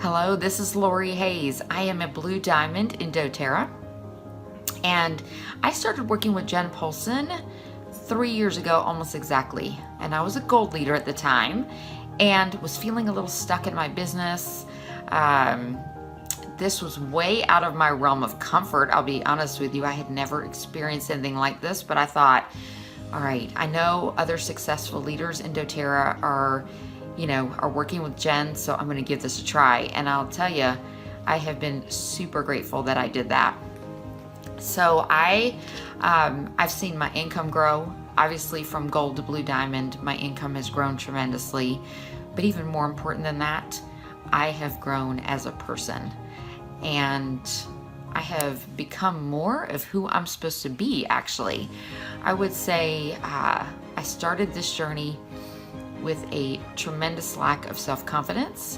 Hello, this is Laurie Hayes. I am a Blue Diamond in doTERRA, and I started working with Jen Polson 3 years ago, almost exactly. And I was a gold leader at the time and was feeling a little stuck in my business. This was way out of my realm of comfort. I'll be honest with you, I had never experienced anything like this, but I thought, all right, I know other successful leaders in doTERRA are working with Jen, so I'm going to give this a try. And I'll tell you, I have been super grateful that I did that. So I've seen my income grow. Obviously, from gold to Blue Diamond, my income has grown tremendously. But even more important than that, I have grown as a person. And I have become more of who I'm supposed to be, actually. I would say I started this journey with a tremendous lack of self-confidence,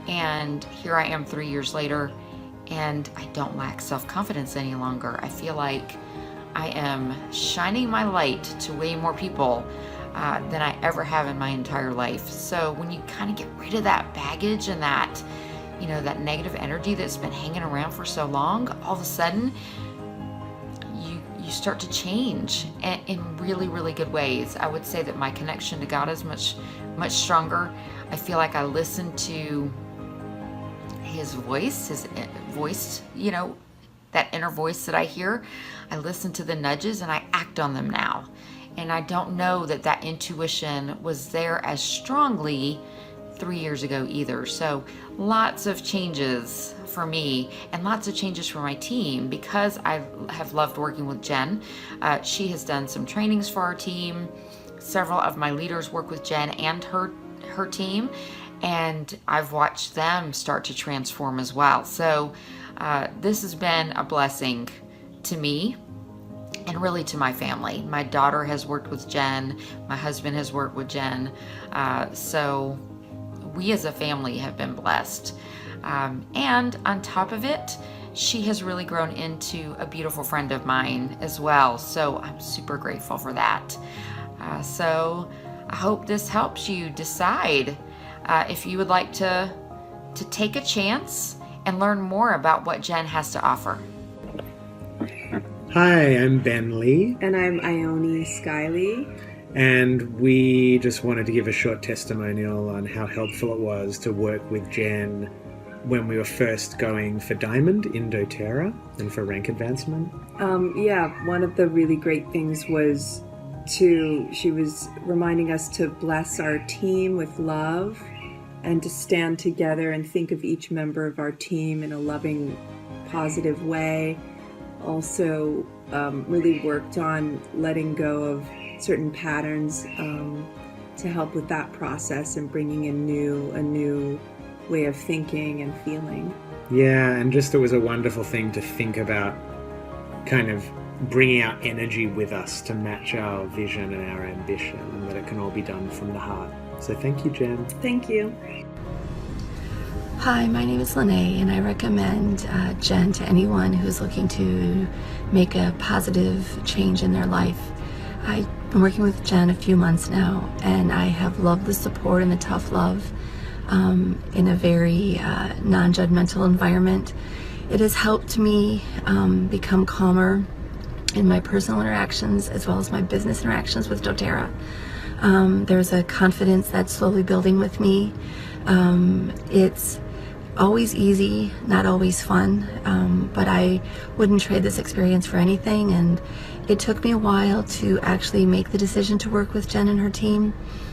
and here I am 3 years later, and I don't lack self-confidence any longer. I feel like I am shining my light to way more people than I ever have in my entire life. So when you kind of get rid of that baggage and that, that negative energy that's been hanging around for so long, all of a sudden you start to change in really, really good ways. I would say that my connection to God is much, much stronger. I feel like I listen to his voice, that inner voice that I hear. I listen to the nudges and I act on them now. And I don't know that intuition was there as strongly 3 years ago either. So lots of changes for me and lots of changes for my team because I have loved working with Jen. She has done some trainings for our team. Several of my leaders work with Jen and her team, and I've watched them start to transform as well. So this has been a blessing to me and really to my family. My daughter has worked with Jen. My husband has worked with Jen. So we as a family have been blessed. And on top of it, she has really grown into a beautiful friend of mine as well. So I'm super grateful for that. So I hope this helps you decide if you would like to take a chance and learn more about what Jen has to offer. Hi, I'm Ben Lee. And I'm Ione Kylie. And we just wanted to give a short testimonial on how helpful it was to work with Jen when we were first going for Diamond in doTERRA and for rank advancement. One of the really great things was she was reminding us to bless our team with love and to stand together and think of each member of our team in a loving, positive way. Also, really worked on letting go of certain patterns to help with that process and bringing in a new way of thinking and feeling. Yeah, and just it was a wonderful thing to think about, kind of bringing our energy with us to match our vision and our ambition, and that it can all be done from the heart. So thank you, Jen. Thank you. Hi, my name is Loni, and I recommend Jen to anyone who's looking to make a positive change in their life. I've been working with Jen a few months now, and I have loved the support and the tough love in a very non-judgmental environment. It has helped me become calmer in my personal interactions as well as my business interactions with doTERRA. There's a confidence that's slowly building with me. It's always easy, not always fun, but I wouldn't trade this experience for anything, and it took me a while to actually make the decision to work with Jen and her team,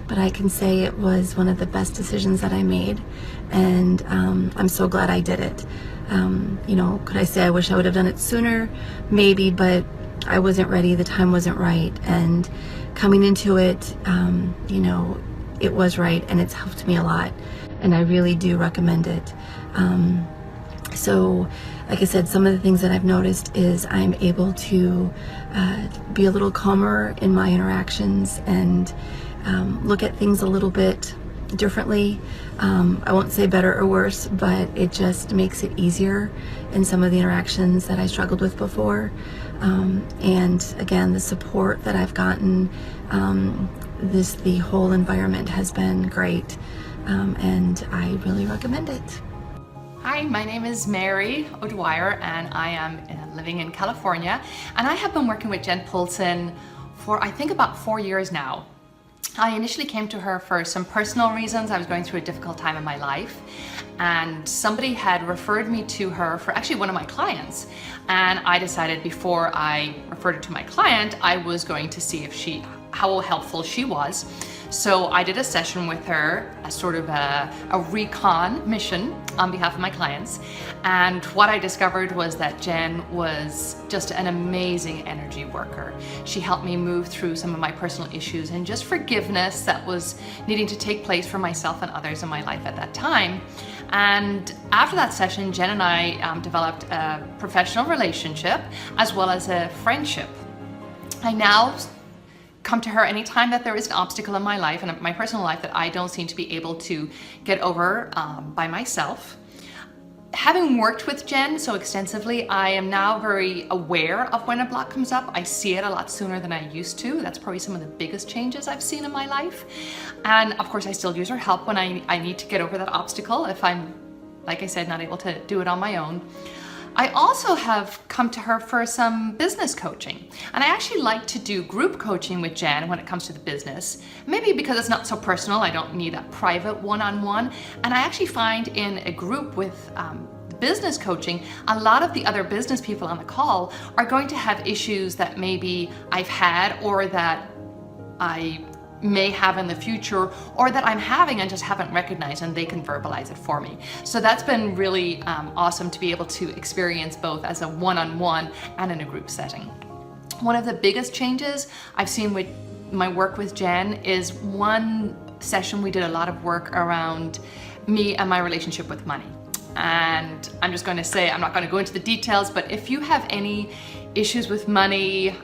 but I can say it was one of the best decisions that I made, and I'm so glad I did it. Could I say I wish I would have done it sooner? Maybe, but I wasn't ready, the time wasn't right, and coming into it, it was right, and it's helped me a lot, and I really do recommend it. So, like I said, some of the things that I've noticed is I'm able to be a little calmer in my interactions and look at things a little bit differently. I won't say better or worse, but it just makes it easier in some of the interactions that I struggled with before. And again, the support that I've gotten, the whole environment has been great, and I really recommend it. Hi, my name is Mary O'Dwyer and I am living in California, and I have been working with Jen Polson for I think about 4 years now. I initially came to her for some personal reasons. I was going through a difficult time in my life, and somebody had referred me to her for actually one of my clients, and I decided before I referred it to my client I was going to see if how helpful she was. So I did a session with her, a sort of a recon mission on behalf of my clients. And what I discovered was that Jen was just an amazing energy worker. She helped me move through some of my personal issues and just forgiveness that was needing to take place for myself and others in my life at that time. And after that session, Jen and I developed a professional relationship as well as a friendship. I now come to her anytime that there is an obstacle in my life and my personal life that I don't seem to be able to get over by myself. Having worked with Jen so extensively, I am now very aware of when a block comes up. I see it a lot sooner than I used to. That's probably some of the biggest changes I've seen in my life. And of course, I still use her help when I need to get over that obstacle if I'm, like I said, not able to do it on my own. I also have come to her for some business coaching, and I actually like to do group coaching with Jen when it comes to the business, maybe because it's not so personal. I don't need a private one-on-one, and I actually find in a group with business coaching, a lot of the other business people on the call are going to have issues that maybe I've had or that I may have in the future, or that I'm having and just haven't recognized, and they can verbalize it for me. So that's been really awesome to be able to experience both as a one-on-one and in a group setting. One of the biggest changes I've seen with my work with Jen is one session we did a lot of work around me and my relationship with money. And I'm just going to say, I'm not going to go into the details, but if you have any issues with money,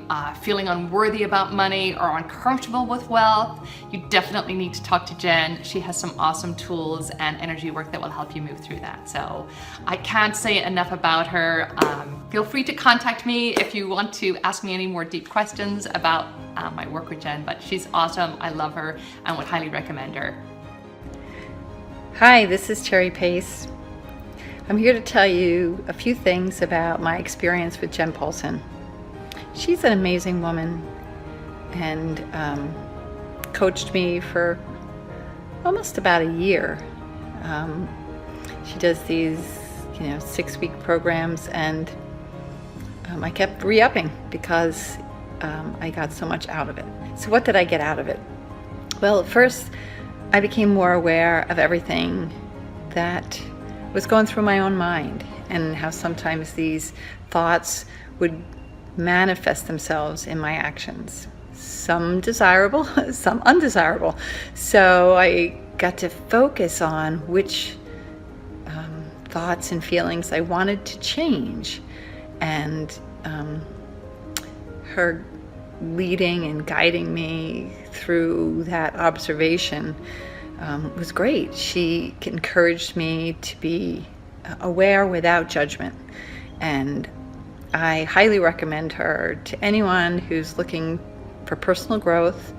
feeling unworthy about money, or uncomfortable with wealth, you definitely need to talk to Jen. She has some awesome tools and energy work that will help you move through that. So I can't say enough about her. Feel free to contact me if you want to ask me any more deep questions about my work with Jen, but she's awesome. I love her and would highly recommend her. Hi, this is Terry Pace. I'm here to tell you a few things about my experience with Jen Polson. She's an amazing woman and coached me for almost about a year. She does these 6-week programs, and I kept re-upping because I got so much out of it. So what did I get out of it? Well, first, I became more aware of everything that was going through my own mind, and how sometimes these thoughts would manifest themselves in my actions. Some desirable, some undesirable. So I got to focus on which thoughts and feelings I wanted to change. And her leading and guiding me through that observation was great. She encouraged me to be aware without judgment, and I highly recommend her to anyone who's looking for personal growth,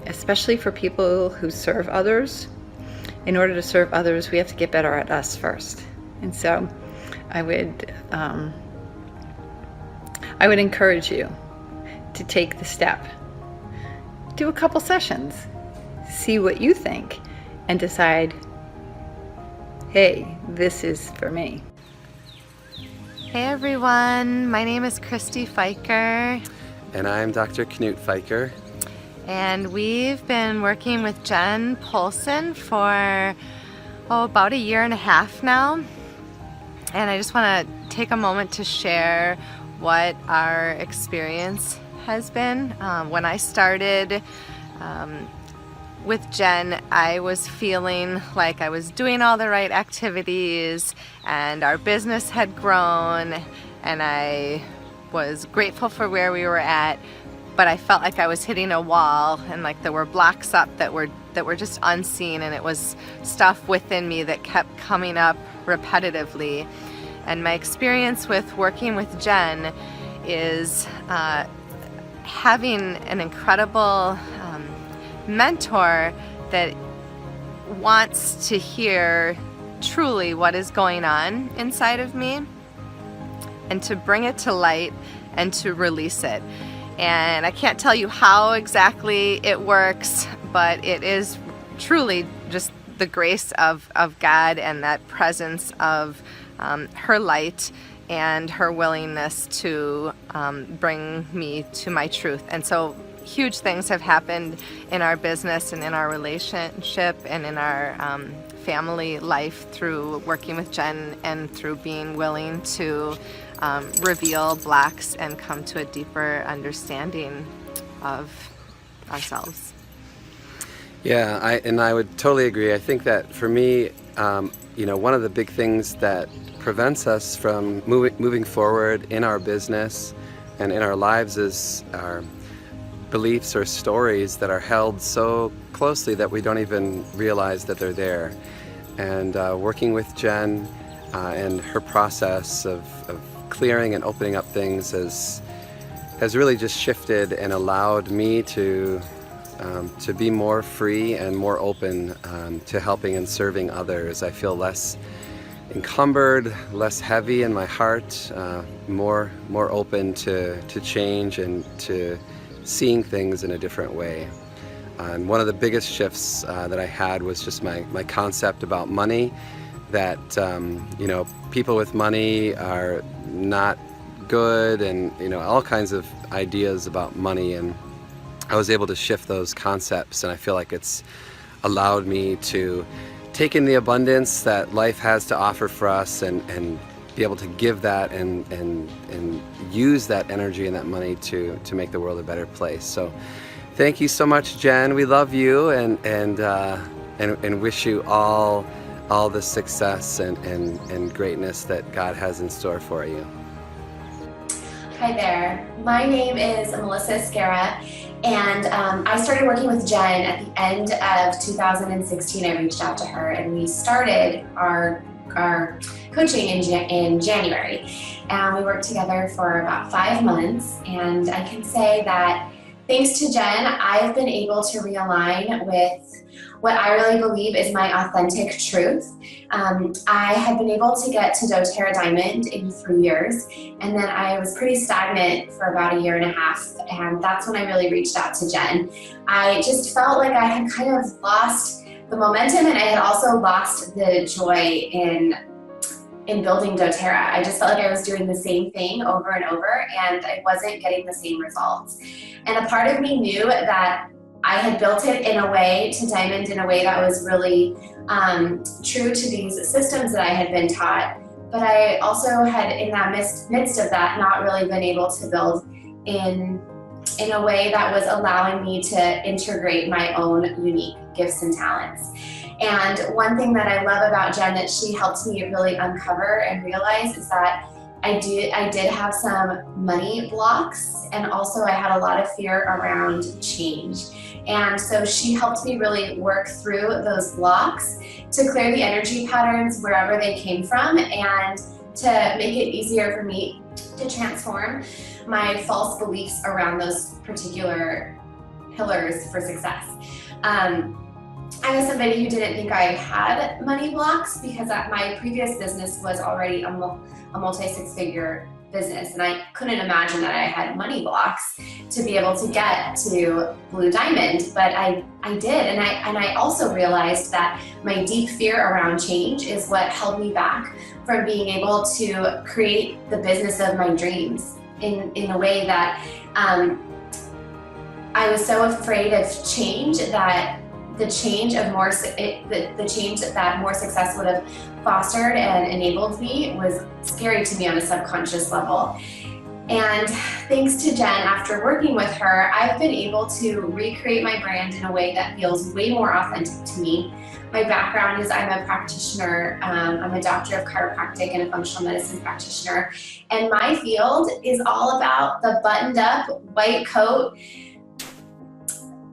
especially for people who serve others. In order to serve others, we have to get better at us first. And so I would encourage you to take the step. Do a couple sessions. See what you think and decide, hey, this is for me. Hey everyone, my name is Kristy Fiker. And I'm Dr. Knut Fiker. And we've been working with Jen Polson for about a year and a half now. And I just want to take a moment to share what our experience has been. When I started with Jen, I was feeling like I was doing all the right activities and our business had grown, and I was grateful for where we were at, but I felt like I was hitting a wall, and like there were blocks up that were just unseen, and it was stuff within me that kept coming up repetitively. And my experience with working with Jen is having an incredible mentor that wants to hear truly what is going on inside of me, and to bring it to light and to release it. And I can't tell you how exactly it works, but it is truly just the grace of God and that presence of her light and her willingness to bring me to my truth. And so huge things have happened in our business and in our relationship and in our family life through working with Jen and through being willing to reveal blocks and come to a deeper understanding of ourselves. Yeah, I would totally agree. I think that for me, one of the big things that prevents us from moving forward in our business and in our lives is our beliefs or stories that are held so closely that we don't even realize that they're there. And working with Jen and her process of clearing and opening up things has really just shifted and allowed me to be more free and more open to helping and serving others. I feel less encumbered, less heavy in my heart, more open to change and to seeing things in a different way. And one of the biggest shifts that I had was just my concept about money, that people with money are not good, and all kinds of ideas about money, and I was able to shift those concepts, and I feel like it's allowed me to take in the abundance that life has to offer for us and be able to give that and use that energy and that money to make the world a better place. So thank you so much, Jen. We love you and wish you all the success and greatness that God has in store for you. Hi there. My name is Melissa Escara, and I started working with Jen at the end of 2016. I reached out to her and we started our coaching in January, and we worked together for about 5 months. And I can say that thanks to Jen, I've been able to realign with what I really believe is my authentic truth. I had been able to get to doTERRA Diamond in 3 years, and then I was pretty stagnant for about 1.5 years, and that's when I really reached out to Jen. I just felt like I had kind of lost the momentum, and I had also lost the joy in building doTERRA. I just felt like I was doing the same thing over and over, and I wasn't getting the same results. And a part of me knew that I had built it in a way to Diamond in a way that was really true to these systems that I had been taught. But I also had, in that midst of that, not really been able to build in a way that was allowing me to integrate my own unique gifts and talents. And one thing that I love about Jen that she helped me really uncover and realize is that I did have some money blocks, and also I had a lot of fear around change. And so she helped me really work through those blocks to clear the energy patterns wherever they came from, and to make it easier for me to transform my false beliefs around those particular pillars for success. I was somebody who didn't think I had money blocks because my previous business was already a multi-six-figure business, and I couldn't imagine that I had money blocks to be able to get to Blue Diamond, but I did, and I also realized that my deep fear around change is what held me back from being able to create the business of my dreams in a way that I was so afraid of change that the change that more success would have fostered and enabled me was scary to me on a subconscious level. And thanks to Jen, after working with her, I've been able to recreate my brand in a way that feels way more authentic to me. My background is I'm a practitioner. I'm a doctor of chiropractic and a functional medicine practitioner. And my field is all about the buttoned up white coat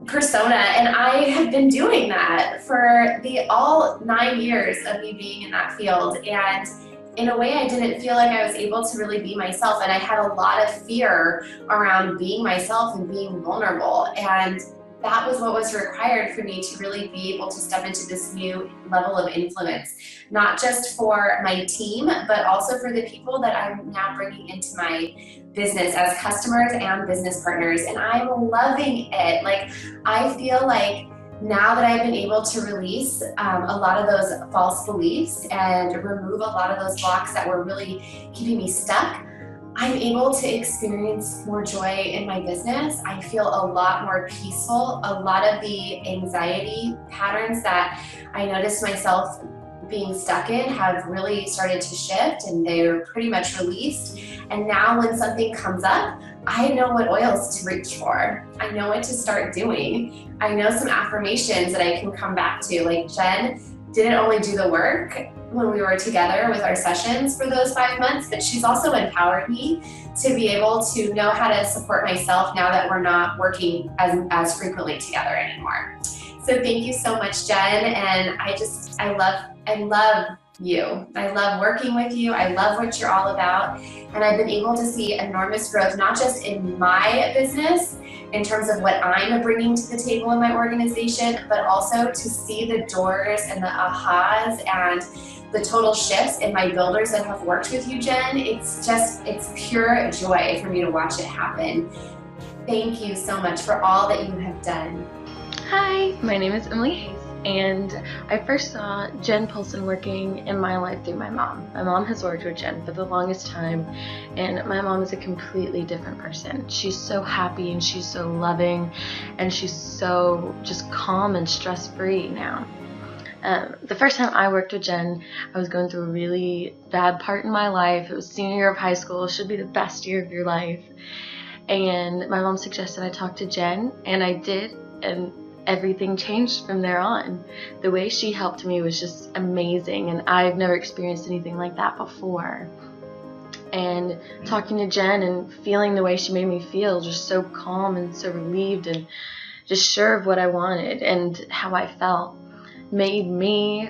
persona, and I have been doing that for all 9 years of me being in that field. And in a way, I didn't feel like I was able to really be myself, and I had a lot of fear around being myself and being vulnerable. And that was what was required for me to really be able to step into this new level of influence, not just for my team, but also for the people that I'm now bringing into my business as customers and business partners. And I'm loving it. Like, I feel like now that I've been able to release a lot of those false beliefs and remove a lot of those blocks that were really keeping me stuck, I'm able to experience more joy in my business. I feel a lot more peaceful. A lot of the anxiety patterns that I noticed myself being stuck in have really started to shift, and they're pretty much released. And now when something comes up, I know what oils to reach for. I know what to start doing. I know some affirmations that I can come back to. Like, Jen didn't only do the work when we were together with our sessions for those 5 months, but she's also empowered me to be able to know how to support myself now that we're not working as frequently together anymore. So thank you so much, Jen. And I love you. I love working with you. I love what you're all about. And I've been able to see enormous growth, not just in my business, in terms of what I'm bringing to the table in my organization, but also to see the doors and the ahas and the total shifts in my builders that have worked with you, Jen. It's pure joy for me to watch it happen. Thank you so much for all that you have done. Hi, my name is Laurie Hayes, and I first saw Jen Poulsen working in my life through my mom. My mom has worked with Jen for the longest time, and my mom is a completely different person. She's so happy and she's so loving, and she's so just calm and stress-free now. The first time I worked with Jen, I was going through a really bad part in my life. It was senior year of high school. It should be the best year of your life. And my mom suggested I talk to Jen, and I did, and everything changed from there on. The way she helped me was just amazing, and I've never experienced anything like that before. And talking to Jen and feeling the way she made me feel, just so calm and so relieved and just sure of what I wanted and how I felt, made me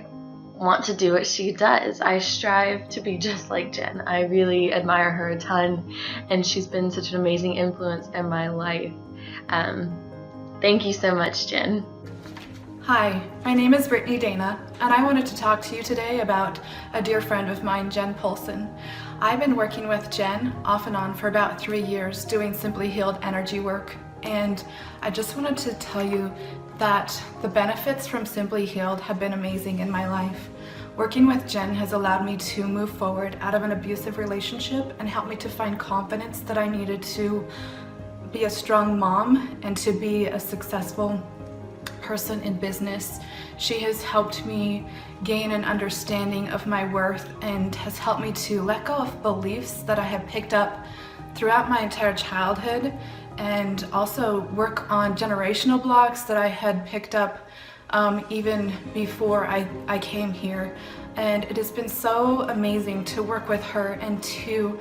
want to do what she does. I strive to be just like Jen. I really admire her a ton, and she's been such an amazing influence in my life. Thank you so much, Jen. Hi, my name is Brittany Dana, and I wanted to talk to you today about a dear friend of mine, Jen Poulsen. I've been working with Jen off and on for about 3 years doing Simply Healed energy work, and I just wanted to tell you that the benefits from Simply Healed have been amazing in my life. Working with Jen has allowed me to move forward out of an abusive relationship and helped me to find confidence that I needed to be a strong mom and to be a successful person in business. She has helped me gain an understanding of my worth and has helped me to let go of beliefs that I have picked up throughout my entire childhood, and also work on generational blocks that I had picked up even before I came here. And it has been so amazing to work with her and to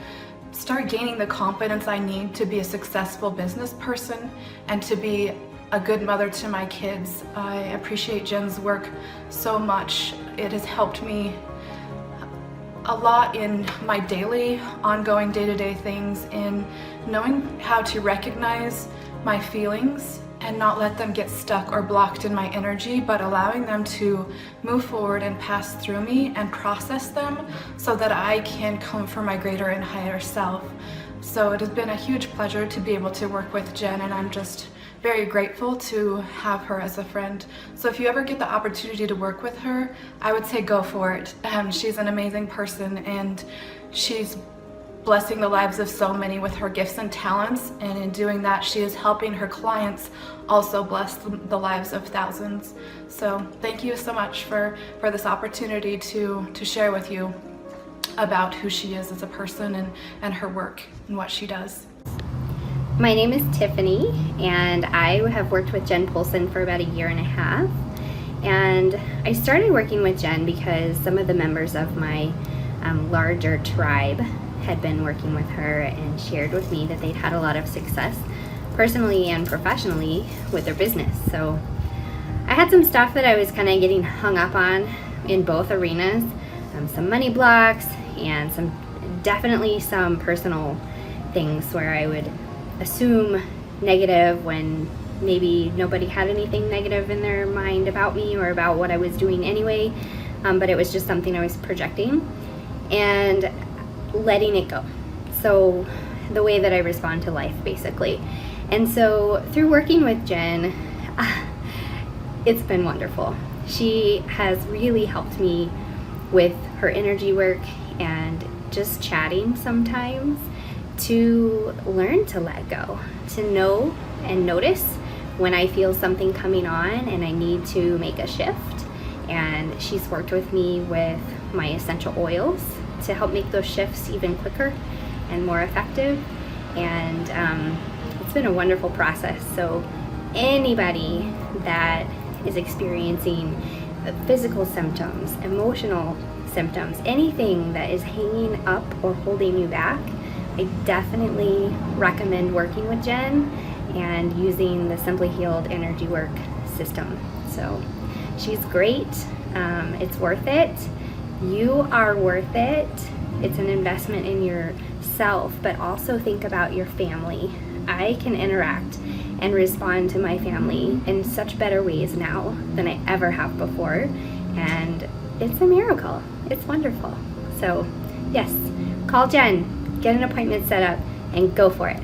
start gaining the confidence I need to be a successful business person and to be a good mother to my kids. I appreciate Jen's work so much. It has helped me a lot in my daily, ongoing day-to-day things, in knowing how to recognize my feelings and not let them get stuck or blocked in my energy, but allowing them to move forward and pass through me and process them so that I can come for my greater and higher self. So it has been a huge pleasure to be able to work with Jen, and I'm just very grateful to have her as a friend. So if you ever get the opportunity to work with her, I would say go for it. She's an amazing person, and she's blessing the lives of so many with her gifts and talents, and in doing that she is helping her clients also bless the lives of thousands. So thank you so much for this opportunity to share with you about who she is as a person and her work and what she does. My name is Tiffany, and I have worked with Jen Poulsen for about 1.5 years. And I started working with Jen because some of the members of my larger tribe had been working with her and shared with me that they'd had a lot of success personally and professionally with their business. So I had some stuff that I was kind of getting hung up on in both arenas, some money blocks and definitely some personal things where I would assume negative when maybe nobody had anything negative in their mind about me or about what I was doing anyway, but it was just something I was projecting and letting it go. So the way that I respond to life, basically. And so through working with Jen, it's been wonderful. She has really helped me with her energy work and just chatting sometimes to learn to let go, to know and notice when I feel something coming on and I need to make a shift. And she's worked with me with my essential oils to help make those shifts even quicker and more effective. And it's been a wonderful process. So anybody that is experiencing physical symptoms, emotional symptoms, anything that is hanging up or holding you back, I definitely recommend working with Jen and using the Simply Healed Energy Work system. So she's great. It's worth it. You are worth it. It's an investment in yourself, but also think about your family. I can interact and respond to my family in such better ways now than I ever have before. And it's a miracle. It's wonderful. So yes, call Jen, get an appointment set up, and go for it.